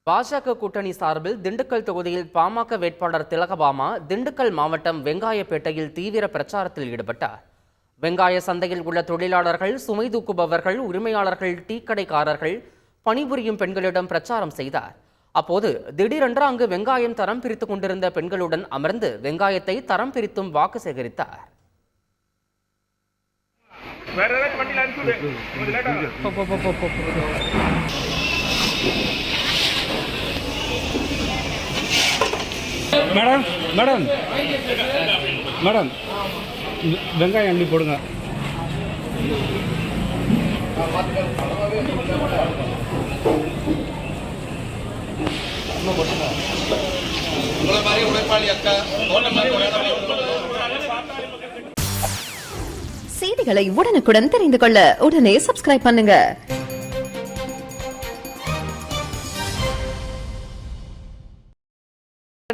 பாஜக கூட்டணி சார்பில் திண்டுக்கல் தொகுதியில் பாமக வேட்பாளர் திலகபாமா திண்டுக்கல் மாவட்டம் வெங்காயப்பேட்டையில் தீவிர பிரச்சாரத்தில் ஈடுபட்டார். வெங்காய சந்தையில் உள்ள தொழிலாளர்கள், சுமை தூக்குபவர்கள், உரிமையாளர்கள், டீக்கடைக்காரர்கள், பணிபுரியும் பெண்களிடம் பிரச்சாரம் செய்தார். அப்போது திடீரென்று அங்கு வெங்காயம் தரம் பிரித்துக் கொண்டிருந்த பெண்களுடன் அமர்ந்து வெங்காயத்தை தரம் பிரித்தும் வாக்கு சேகரித்தார். மேடம் மேடம் மேடம் வெங்காயம் அள்ளி போடுங்க. செய்திகளை உடனுக்குடன் தெரிந்து கொள்ள உடனே சப்ஸ்கிரைப் பண்ணுங்க.